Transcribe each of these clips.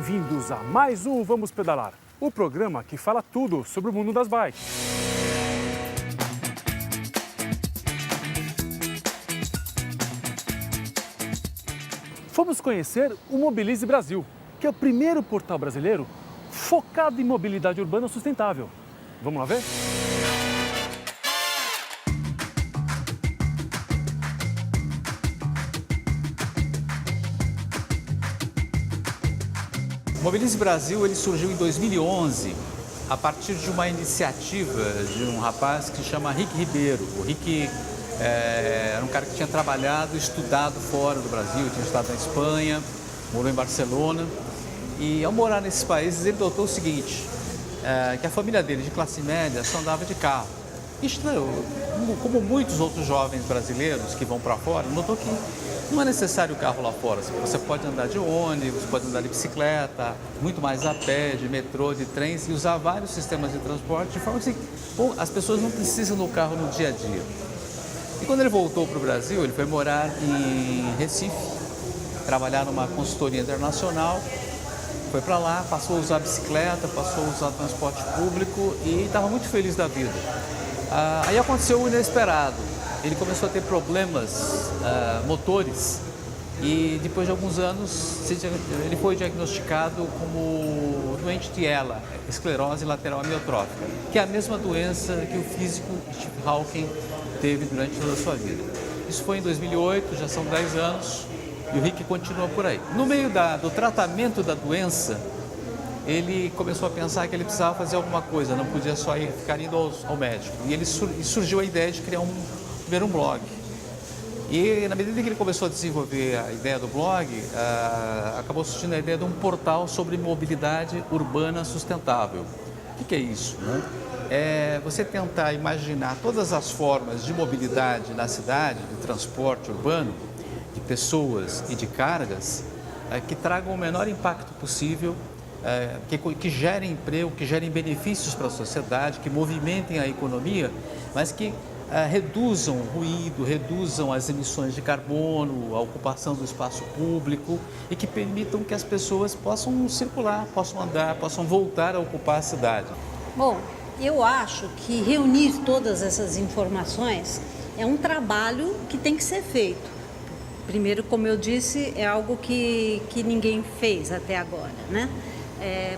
Bem-vindos a mais um Vamos Pedalar, o programa que fala tudo sobre o mundo das bikes. Fomos conhecer o Mobilize Brasil, que é o primeiro portal brasileiro focado em mobilidade urbana sustentável. Vamos lá ver? O Mobilize Brasil ele surgiu em 2011 a partir de uma iniciativa de um rapaz que se chama Rick Ribeiro. O Rick era um cara que tinha trabalhado, estudado fora do Brasil, tinha estudado na Espanha, morou em Barcelona e ao morar nesses países ele notou o seguinte, que a família dele de classe média só andava de carro. Estranho, como muitos outros jovens brasileiros que vão para fora, notou que não é necessário o carro lá fora. Você pode andar de ônibus, pode andar de bicicleta, muito mais a pé, de metrô, de trens e usar vários sistemas de transporte de forma que as pessoas não precisam do carro no dia a dia. E quando ele voltou para o Brasil, ele foi morar em Recife, trabalhar numa consultoria internacional, foi para lá, passou a usar bicicleta, passou a usar transporte público e estava muito feliz da vida. Aí aconteceu o inesperado, ele começou a ter problemas motores e depois de alguns anos ele foi diagnosticado como doente de ELA, esclerose lateral amiotrófica, que é a mesma doença que o físico Steve Hawking teve durante toda a sua vida. Isso foi em 2008, já são 10 anos e o Rick continua por aí. No meio do tratamento da doença, ele começou a pensar que ele precisava fazer alguma coisa, não podia só ficar indo ao médico. E surgiu a ideia de criar primeiro um blog. E na medida que ele começou a desenvolver a ideia do blog, acabou surgindo a ideia de um portal sobre mobilidade urbana sustentável. O que é isso, né? É você tentar imaginar todas as formas de mobilidade na cidade, de transporte urbano, de pessoas e de cargas, que tragam o menor impacto possível, que gerem emprego, que gerem benefícios para a sociedade, que movimentem a economia, mas que reduzam o ruído, reduzam as emissões de carbono, a ocupação do espaço público e que permitam que as pessoas possam circular, possam andar, possam voltar a ocupar a cidade. Bom, eu acho que reunir todas essas informações é um trabalho que tem que ser feito. Primeiro, como eu disse, é algo que ninguém fez até agora, né?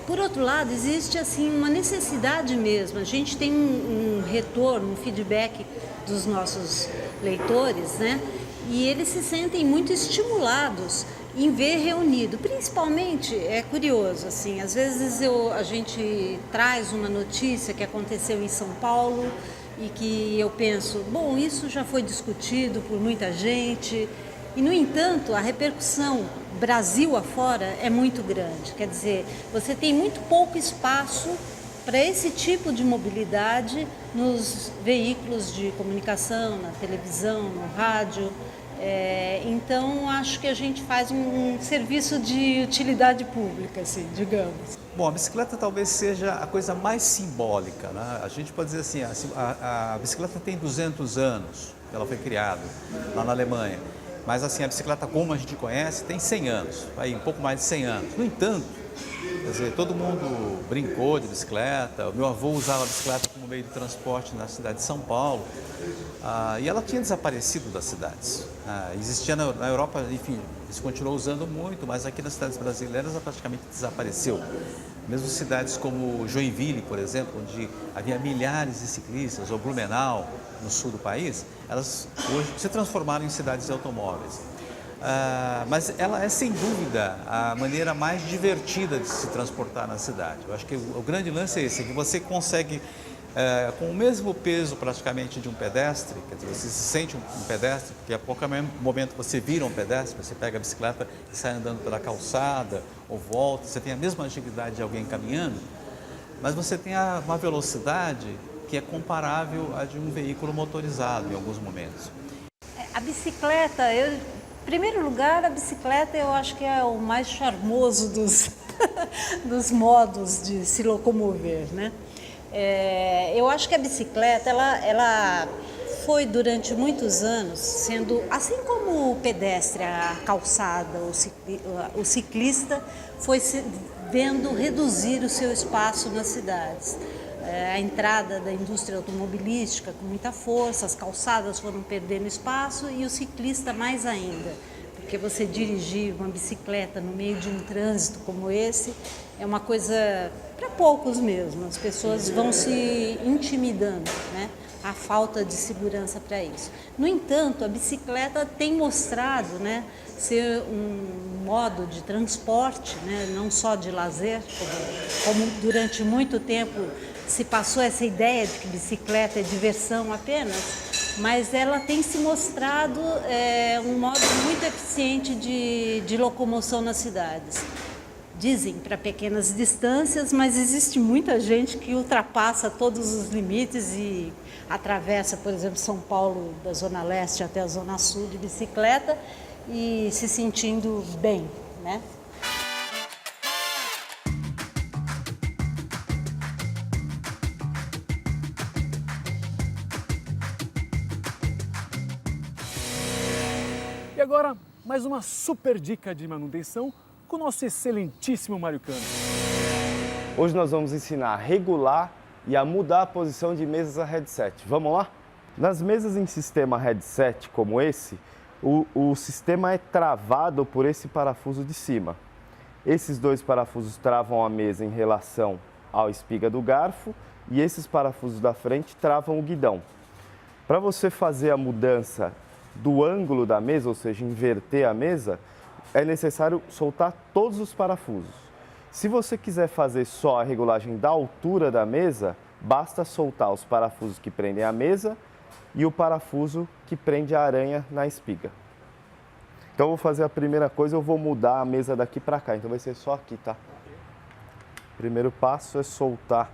Por outro lado, existe assim uma necessidade mesmo. A gente tem um retorno, um feedback dos nossos leitores, né? E eles se sentem muito estimulados em ver reunido. Principalmente, é curioso, assim, às vezes a gente traz uma notícia que aconteceu em São Paulo e que eu penso, bom, isso já foi discutido por muita gente. E, no entanto, a repercussão Brasil afora é muito grande. Quer dizer, você tem muito pouco espaço para esse tipo de mobilidade nos veículos de comunicação, na televisão, no rádio. Então, acho que a gente faz um serviço de utilidade pública, assim, digamos. Bom, a bicicleta talvez seja a coisa mais simbólica, né? A gente pode dizer assim, a bicicleta tem 200 anos que ela foi criada lá na Alemanha. Mas assim, a bicicleta como a gente conhece tem 100 anos, aí um pouco mais de 100 anos. No entanto, quer dizer, todo mundo brincou de bicicleta, o meu avô usava a bicicleta como meio de transporte na cidade de São Paulo, e ela tinha desaparecido das cidades. Existia na Europa, enfim, se continuou usando muito, mas aqui nas cidades brasileiras ela praticamente desapareceu. Mesmo cidades como Joinville, por exemplo, onde havia milhares de ciclistas, ou Blumenau, no sul do país, elas hoje se transformaram em cidades de automóveis. Mas ela é, sem dúvida, a maneira mais divertida de se transportar na cidade. Eu acho que o grande lance é esse, que você consegue, com o mesmo peso praticamente de um pedestre, quer dizer, você se sente um pedestre, porque a qualquer momento você vira um pedestre, você pega a bicicleta e sai andando pela calçada ou volta, você tem a mesma agilidade de alguém caminhando, mas você tem uma velocidade que é comparável à de um veículo motorizado em alguns momentos. A bicicleta, em primeiro lugar, a bicicleta eu acho que é o mais charmoso dos modos de se locomover, né? Eu acho que a bicicleta, ela foi durante muitos anos sendo, assim como o pedestre, a calçada, o ciclista, foi vendo reduzir o seu espaço nas cidades. A entrada da indústria automobilística com muita força, as calçadas foram perdendo espaço e o ciclista mais ainda. Porque você dirigir uma bicicleta no meio de um trânsito como esse é uma coisa para poucos mesmo. As pessoas vão se intimidando, né? A falta de segurança para isso. No entanto, a bicicleta tem mostrado, né, ser um modo de transporte, né, não só de lazer, como durante muito tempo se passou essa ideia de que bicicleta é diversão apenas, mas ela tem se mostrado um modo muito eficiente de locomoção nas cidades. Dizem para pequenas distâncias, mas existe muita gente que ultrapassa todos os limites e atravessa, por exemplo, São Paulo, da Zona Leste até a Zona Sul de bicicleta e se sentindo bem, né? E agora, mais uma super dica de manutenção com o nosso excelentíssimo Mário Cano. Hoje nós vamos ensinar a regular e a mudar a posição de mesas a headset. Vamos lá? Nas mesas em sistema headset como esse, o sistema é travado por esse parafuso de cima. Esses dois parafusos travam a mesa em relação à espiga do garfo e esses parafusos da frente travam o guidão. Para você fazer a mudança do ângulo da mesa, ou seja, inverter a mesa, é necessário soltar todos os parafusos. Se você quiser fazer só a regulagem da altura da mesa, basta soltar os parafusos que prendem a mesa e o parafuso que prende a aranha na espiga. Então, eu vou fazer a primeira coisa, eu vou mudar a mesa daqui para cá, então vai ser só aqui, tá? Primeiro passo é soltar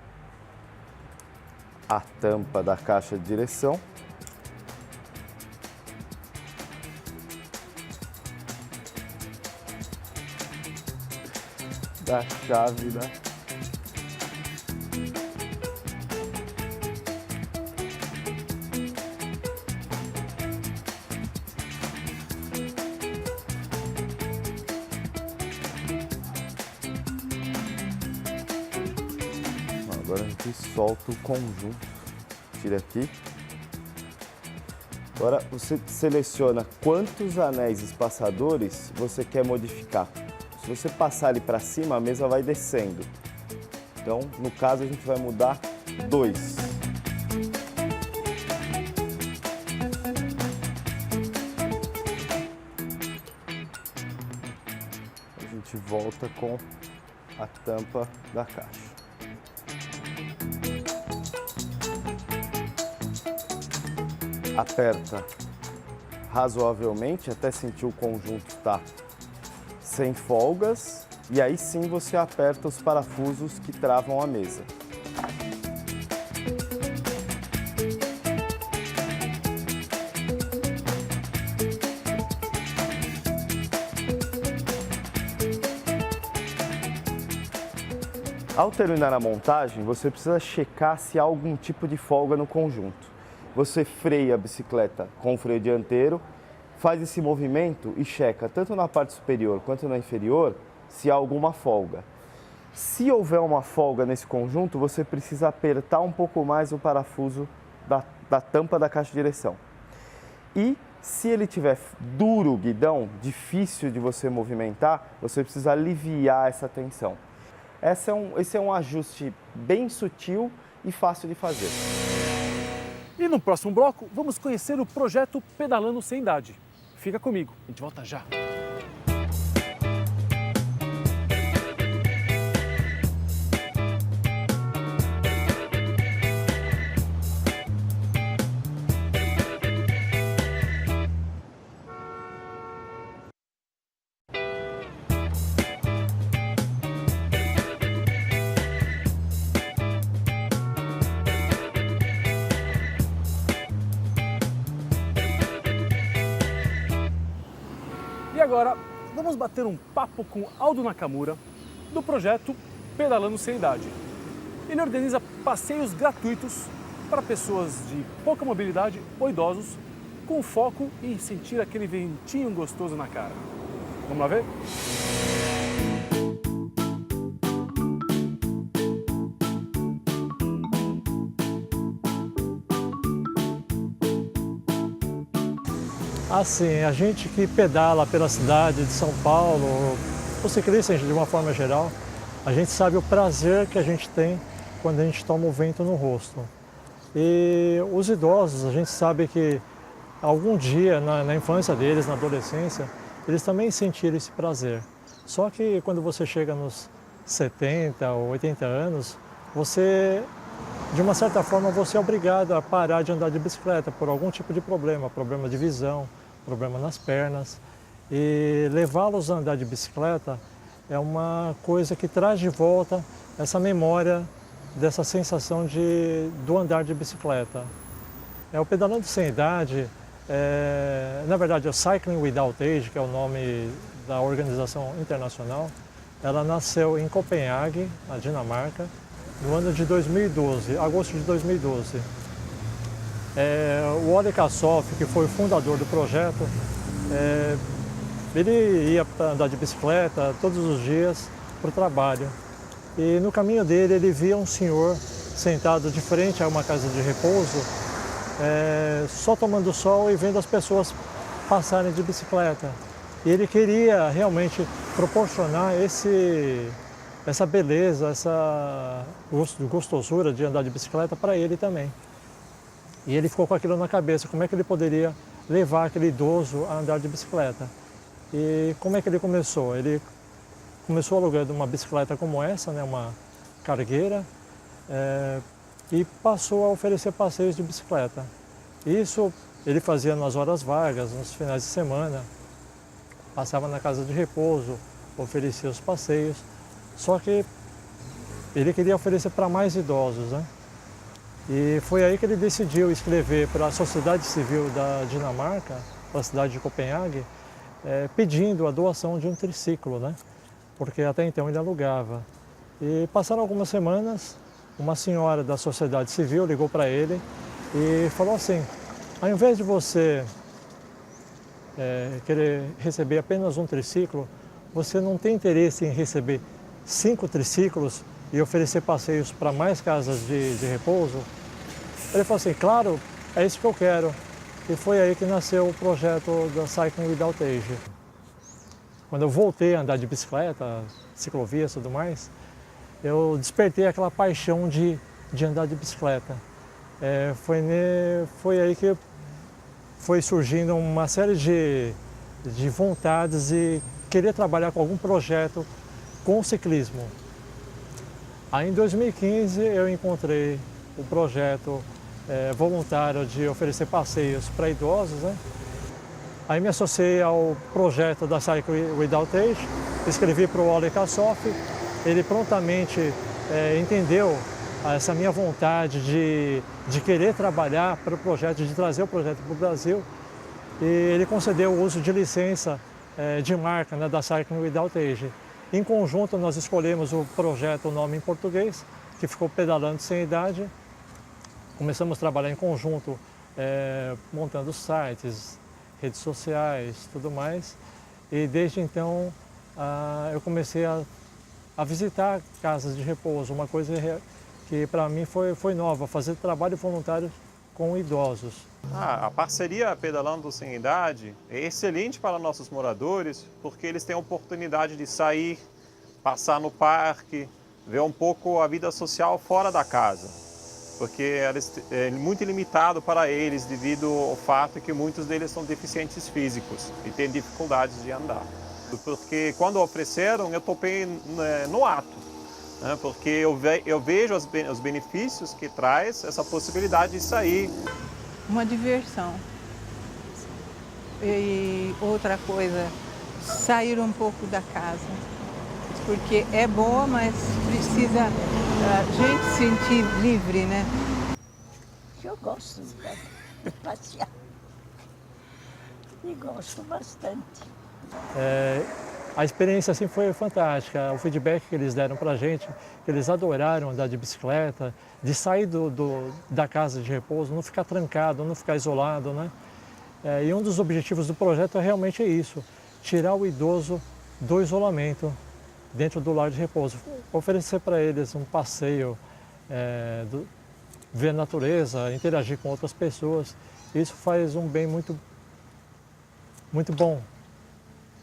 a tampa da caixa de direção. Da chave, né? Agora a gente solta o conjunto. Tira aqui. Agora você seleciona quantos anéis espaçadores você quer modificar. Se você passar ele para cima, a mesa vai descendo. Então, no caso, a gente vai mudar 2. A gente volta com a tampa da caixa. Aperta razoavelmente até sentir o conjunto estar sem folgas e aí sim você aperta os parafusos que travam a mesa. Ao terminar a montagem, você precisa checar se há algum tipo de folga no conjunto. Você freia a bicicleta com o freio dianteiro, faz esse movimento e checa tanto na parte superior quanto na inferior se há alguma folga. Se houver uma folga nesse conjunto, você precisa apertar um pouco mais o parafuso da tampa da caixa de direção. E se ele tiver duro o guidão, difícil de você movimentar, você precisa aliviar essa tensão. Esse é um ajuste bem sutil e fácil de fazer. E no próximo bloco, vamos conhecer o projeto Pedalando Sem Idade. Fica comigo, a gente volta já. E agora, vamos bater um papo com Aldo Nakamura, do projeto Pedalando Sem Idade. Ele organiza passeios gratuitos para pessoas de pouca mobilidade ou idosos, com foco em sentir aquele ventinho gostoso na cara. Vamos lá ver? Assim, a gente que pedala pela cidade de São Paulo, o ciclista de uma forma geral, a gente sabe o prazer que a gente tem quando a gente toma o vento no rosto. E os idosos, a gente sabe que algum dia, na infância deles, na adolescência, eles também sentiram esse prazer. Só que quando você chega nos 70 ou 80 anos, você, de uma certa forma, você é obrigado a parar de andar de bicicleta por algum tipo de problema de visão, problema nas pernas. E levá-los a andar de bicicleta é uma coisa que traz de volta essa memória dessa sensação do andar de bicicleta. O Pedalando Sem Idade, na verdade, o Cycling Without Age, que é o nome da organização internacional, ela nasceu em Copenhague, na Dinamarca, no ano de 2012, agosto de 2012. O Ole Kassoff, que foi o fundador do projeto, ele ia andar de bicicleta todos os dias para o trabalho. E no caminho dele ele via um senhor sentado de frente a uma casa de repouso, só tomando sol e vendo as pessoas passarem de bicicleta. E ele queria realmente proporcionar essa beleza, essa gostosura de andar de bicicleta para ele também. E ele ficou com aquilo na cabeça, como é que ele poderia levar aquele idoso a andar de bicicleta. E como é que ele começou? Ele começou alugando uma bicicleta como essa, né, uma cargueira, e passou a oferecer passeios de bicicleta. Isso ele fazia nas horas vagas, nos finais de semana, passava na casa de repouso, oferecia os passeios, só que ele queria oferecer para mais idosos, né? E foi aí que ele decidiu escrever para a Sociedade Civil da Dinamarca, para a cidade de Copenhague, pedindo a doação de um triciclo, né? Porque até então ele alugava. E passaram algumas semanas, uma senhora da Sociedade Civil ligou para ele e falou assim: ao invés de você querer receber apenas um triciclo, você não tem interesse em receber 5 triciclos e oferecer passeios para mais casas de repouso? Ele falou assim: claro, é isso que eu quero. E foi aí que nasceu o projeto da Cycling Without Age. Quando eu voltei a andar de bicicleta, ciclovias e tudo mais, eu despertei aquela paixão de andar de bicicleta. Foi aí que foi surgindo uma série de vontades e querer trabalhar com algum projeto com o ciclismo. Aí em 2015 eu encontrei o projeto voluntário de oferecer passeios para idosos, né? Aí me associei ao projeto da Cycling Without Age, escrevi para o Ole Kassoff, ele prontamente entendeu essa minha vontade de querer trabalhar para o projeto, de trazer o projeto para o Brasil, e ele concedeu o uso de licença de marca, né, da Cycling Without Age. Em conjunto nós escolhemos o projeto, o nome em português, que ficou Pedalando Sem Idade. Começamos a trabalhar em conjunto, montando sites, redes sociais, tudo mais. E desde então eu comecei a visitar casas de repouso, uma coisa que para mim foi nova, fazer trabalho voluntário com idosos. A parceria Pedalando Sem Idade é excelente para nossos moradores, porque eles têm a oportunidade de sair, passar no parque, ver um pouco a vida social fora da casa. Porque é muito limitado para eles devido ao fato que muitos deles são deficientes físicos e têm dificuldades de andar. Porque quando ofereceram, eu topei no ato, né? Porque eu vejo os benefícios que traz essa possibilidade de sair. Uma diversão. E outra coisa, sair um pouco da casa. Porque é boa, mas precisa a gente se sentir livre, né? Eu gosto de passear. E gosto bastante. A experiência assim foi fantástica. O feedback que eles deram para a gente, que eles adoraram andar de bicicleta, de sair da casa de repouso, não ficar trancado, não ficar isolado, né? E um dos objetivos do projeto é realmente isso, tirar o idoso do isolamento dentro do lar de repouso, oferecer para eles um passeio, ver a natureza, interagir com outras pessoas. Isso faz um bem muito muito bom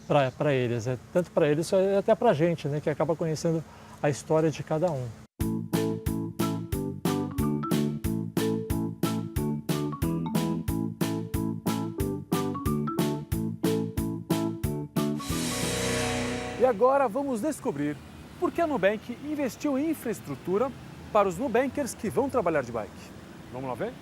para eles, tanto para eles até para a gente, né, que acaba conhecendo a história de cada um. E agora vamos descobrir por que a Nubank investiu em infraestrutura para os Nubankers que vão trabalhar de bike. Vamos lá ver?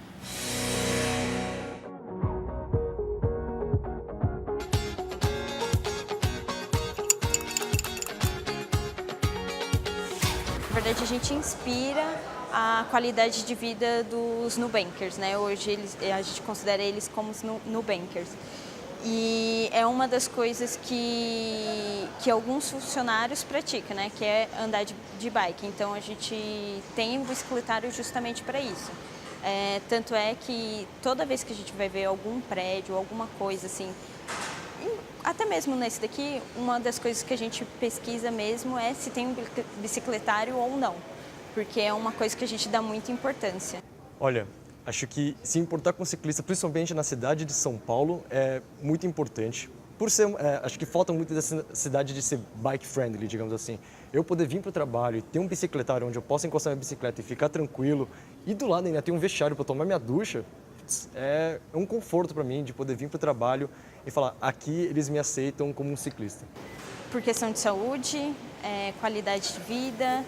Na verdade, a gente inspira a qualidade de vida dos Nubankers, né? Hoje a gente considera eles como os Nubankers. E é uma das coisas que alguns funcionários praticam, né? Que é andar de bike. Então a gente tem um bicicletário justamente para isso. Tanto é que toda vez que a gente vai ver algum prédio, alguma coisa assim, até mesmo nesse daqui, uma das coisas que a gente pesquisa mesmo é se tem um bicicletário ou não, porque é uma coisa que a gente dá muita importância. Olha, acho que se importar com ciclista, principalmente na cidade de São Paulo, é muito importante. Por ser, acho que falta muito dessa cidade de ser bike friendly, digamos assim. Eu poder vir para o trabalho e ter um bicicletário onde eu possa encostar minha bicicleta e ficar tranquilo, e do lado ainda tem um vestiário para tomar minha ducha, é um conforto para mim de poder vir para o trabalho e falar, aqui eles me aceitam como um ciclista. Por questão de saúde, qualidade de vida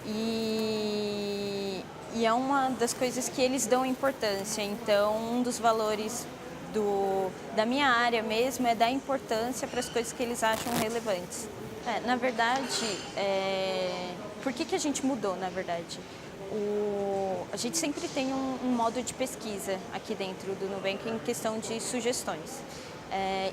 e é uma das coisas que eles dão importância. Então, um dos valores da minha área mesmo é dar importância para as coisas que eles acham relevantes. Na verdade, por que a gente mudou, na verdade? A gente sempre tem um modo de pesquisa aqui dentro do Nubank em questão de sugestões.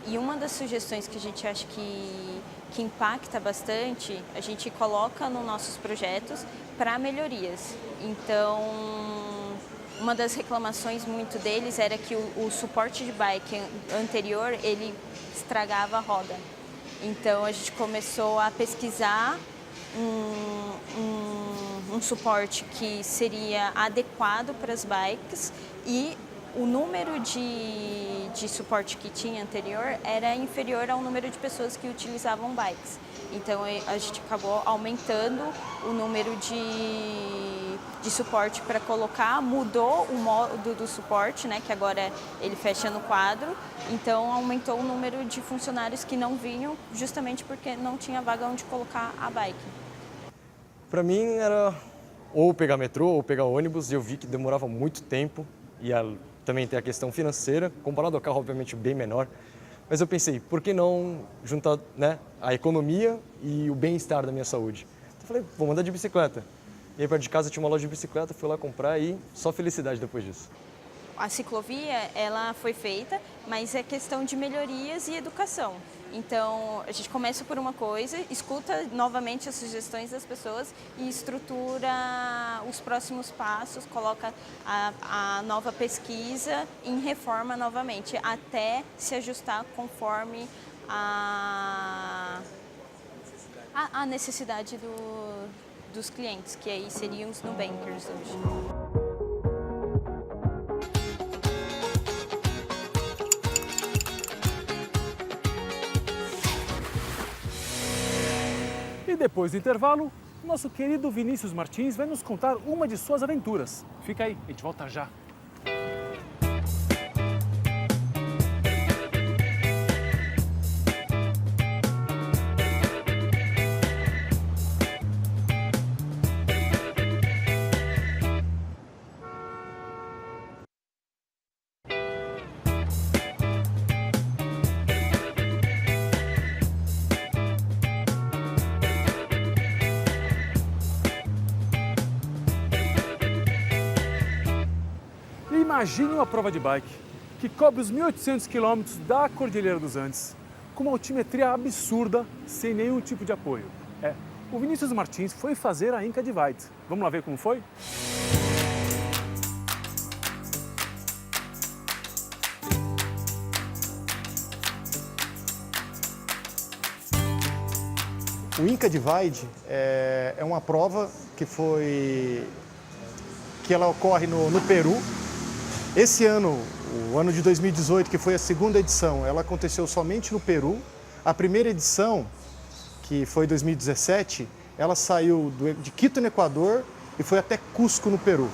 E uma das sugestões que a gente acha que impacta bastante, a gente coloca nos nossos projetos para melhorias. Então, uma das reclamações muito deles era que o suporte de bike anterior, ele estragava a roda. Então, a gente começou a pesquisar um suporte que seria adequado para as bikes e o número de suporte que tinha anterior era inferior ao número de pessoas que utilizavam bikes. Então a gente acabou aumentando o número de suporte para colocar, mudou o modo do suporte, né, que agora ele fecha no quadro, então aumentou o número de funcionários que não vinham justamente porque não tinha vaga onde colocar a bike. Para mim era ou pegar metrô ou pegar ônibus, e eu vi que demorava muito tempo e também tem a questão financeira, comparado ao carro obviamente bem menor, mas eu pensei, por que não juntar, né, a economia e o bem-estar da minha saúde? Então eu falei, vou andar de bicicleta. E aí perto de casa tinha uma loja de bicicleta, fui lá comprar e só felicidade depois disso. A ciclovia, ela foi feita, mas é questão de melhorias e educação. Então, a gente começa por uma coisa, escuta novamente as sugestões das pessoas e estrutura os próximos passos, coloca a nova pesquisa em reforma novamente, até se ajustar conforme a necessidade dos clientes, que aí seriam os Nubankers hoje. E depois do intervalo, nosso querido Vinícius Martins vai nos contar uma de suas aventuras. Fica aí, a gente volta já. Imagine uma prova de bike que cobre os 1.800 quilômetros da Cordilheira dos Andes, com uma altimetria absurda, sem nenhum tipo de apoio. O Vinícius Martins foi fazer a Inca Divide. Vamos lá ver como foi? O Inca Divide é uma prova que ela ocorre no Peru. Esse ano O ano de 2018, que foi a segunda edição, ela aconteceu somente no Peru. A primeira edição, que foi 2017, ela saiu de Quito, no Equador, e foi até Cusco, no Peru.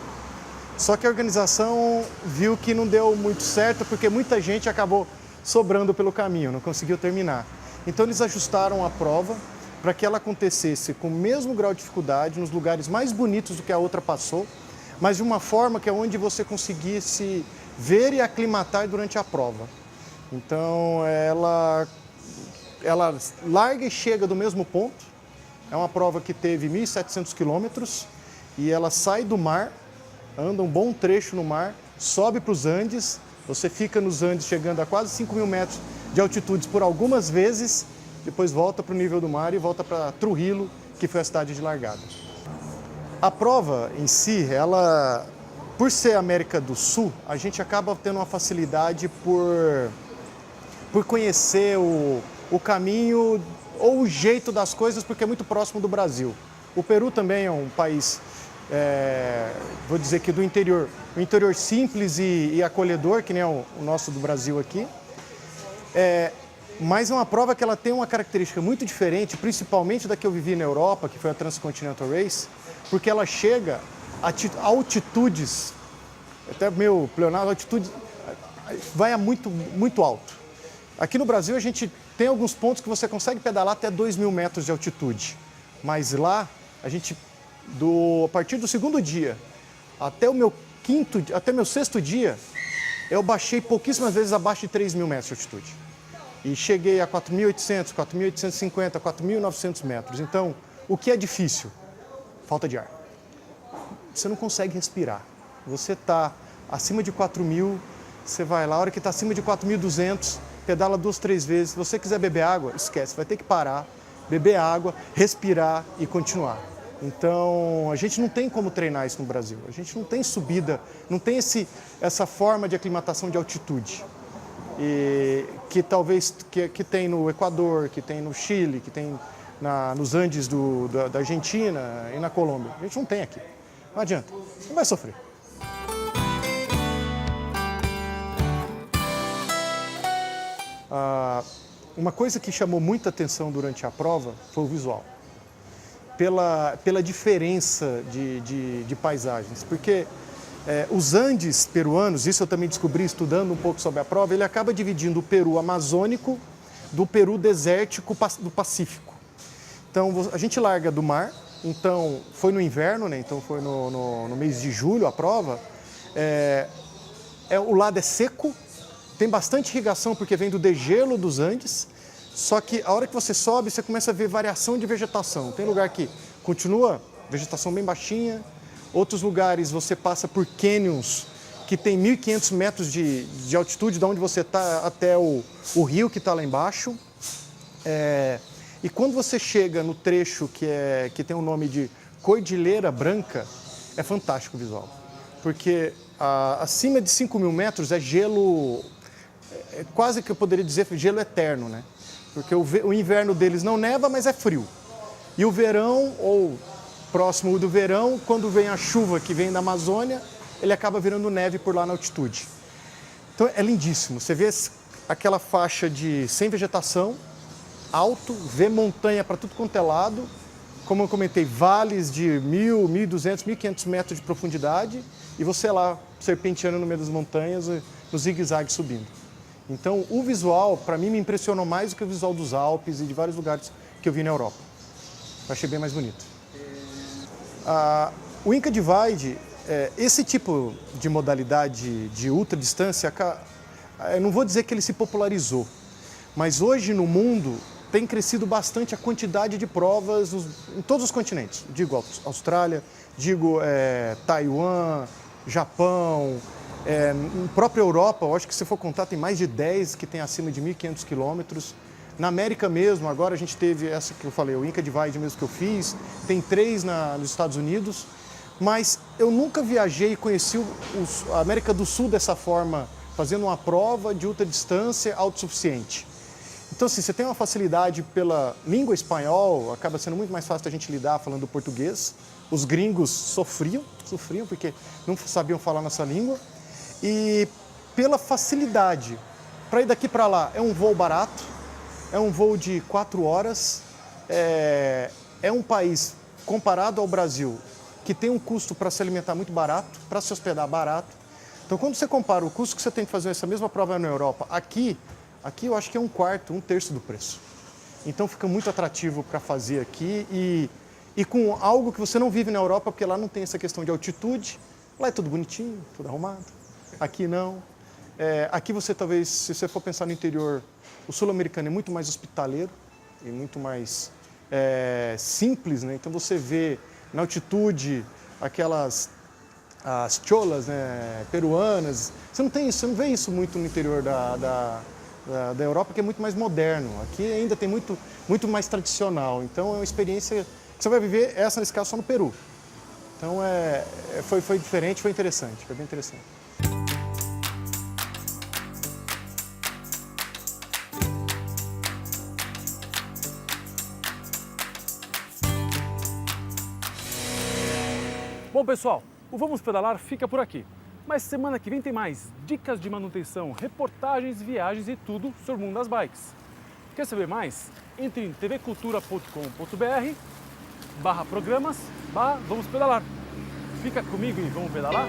Só que a organização viu que não deu muito certo, porque muita gente acabou sobrando pelo caminho, não conseguiu terminar. Então eles ajustaram a prova para que ela acontecesse com o mesmo grau de dificuldade, nos lugares mais bonitos do que a outra passou, mas de uma forma que é onde você conseguisse ver e aclimatar durante a prova. Então ela larga e chega do mesmo ponto. É uma prova que teve 1.700 quilômetros e ela sai do mar, anda um bom trecho no mar, sobe para os Andes, você fica nos Andes chegando a quase 5.000 metros de altitude por algumas vezes, depois volta para o nível do mar e volta para Trujillo, que foi a cidade de largada. A prova em si, ela, por ser América do Sul, a gente acaba tendo uma facilidade por conhecer o caminho ou o jeito das coisas, porque é muito próximo do Brasil. O Peru também é um país, vou dizer que do interior, um interior simples e acolhedor, que nem o nosso do Brasil aqui. Mas é uma prova que ela tem uma característica muito diferente, principalmente da que eu vivi na Europa, que foi a Transcontinental Race, porque ela chega a altitudes, até meu pleonasmo, altitude vai a muito alto. Aqui no Brasil a gente tem alguns pontos que você consegue pedalar até 2.000 metros de altitude, mas lá a gente, a partir do segundo dia até o meu sexto dia, eu baixei pouquíssimas vezes abaixo de 3.000 metros de altitude. E cheguei a 4.800, 4.850, 4.900 metros. Então, o que é difícil? Falta de ar. Você não consegue respirar. Você está acima de 4.000, você vai lá, a hora que está acima de 4.200, pedala 2, 3 vezes. Se você quiser beber água, esquece, vai ter que parar, beber água, respirar e continuar. Então, a gente não tem como treinar isso no Brasil. A gente não tem subida, não tem essa forma de aclimatação de altitude. E que talvez que tem no Equador, que tem no Chile, que tem nos Andes da Argentina e na Colômbia. A gente não tem aqui. Não adianta, não vai sofrer. Uma coisa que chamou muita atenção durante a prova foi o visual. Pela diferença de paisagens, porque os Andes peruanos, isso eu também descobri estudando um pouco sobre a prova, ele acaba dividindo o Peru amazônico do Peru desértico do Pacífico. Então a gente larga do mar, então foi no inverno, né? Então foi no mês de julho a prova, o lado é seco, tem bastante irrigação porque vem do degelo dos Andes, só que a hora que você sobe, você começa a ver variação de vegetação. Tem lugar que continua vegetação bem baixinha, outros lugares você passa por canyons que tem 1.500 metros de altitude, de onde você está até o rio que está lá embaixo. E quando você chega no trecho que tem o nome de Cordilheira Branca, é fantástico o visual. Porque acima de 5.000 metros é gelo, quase que eu poderia dizer gelo eterno, né? Porque o inverno deles não neva, mas é frio. E o verão, ou próximo do verão, quando vem a chuva que vem da Amazônia, ele acaba virando neve por lá na altitude. Então é lindíssimo. Você vê aquela faixa sem vegetação, alto, vê montanha para tudo quanto é lado. Como eu comentei, vales de 1.000, 1.200, 1.500 metros de profundidade e você lá serpenteando no meio das montanhas, no zigue-zague subindo. Então o visual, para mim, me impressionou mais do que o visual dos Alpes e de vários lugares que eu vi na Europa. Eu achei bem mais bonito. O Inca Divide, esse tipo de modalidade de ultradistância, eu não vou dizer que ele se popularizou, mas hoje no mundo tem crescido bastante a quantidade de provas em todos os continentes. Digo Austrália, digo Taiwan, Japão, na própria Europa, eu acho que se for contar, tem mais de 10 que tem acima de 1.500 quilômetros. Na América mesmo, agora a gente teve essa que eu falei, o Inca Divide mesmo que eu fiz, tem 3 nos Estados Unidos, mas eu nunca viajei e conheci a América do Sul dessa forma, fazendo uma prova de ultradistância autossuficiente. Então, assim, você tem uma facilidade pela língua espanhol, acaba sendo muito mais fácil da gente lidar falando português. Os gringos sofriam porque não sabiam falar nossa língua. E pela facilidade. Para ir daqui para lá é um voo barato, é um voo de 4 horas, é um país, comparado ao Brasil, que tem um custo para se alimentar muito barato, para se hospedar barato. Então, quando você compara o custo que você tem que fazer essa mesma prova na Europa, aqui eu acho que é 1/4, 1/3 do preço. Então, fica muito atrativo para fazer aqui e com algo que você não vive na Europa, porque lá não tem essa questão de altitude, lá é tudo bonitinho, tudo arrumado. Aqui não. Aqui você talvez, se você for pensar no interior, o sul-americano é muito mais hospitaleiro e muito mais simples, né? Então você vê na altitude as cholas, né, peruanas. Você não tem isso, você não vê isso muito no interior da Europa, que é muito mais moderno. Aqui ainda tem muito mais tradicional. Então é uma experiência que você vai viver, essa nesse caso só no Peru. Então foi diferente, foi interessante, foi bem interessante. Bom, pessoal, o Vamos Pedalar fica por aqui. Mas semana que vem tem mais dicas de manutenção, reportagens, viagens e tudo sobre o mundo das bikes. Quer saber mais? Entre em tvcultura.com.br/programas/Vamos Pedalar. Fica comigo e vamos pedalar?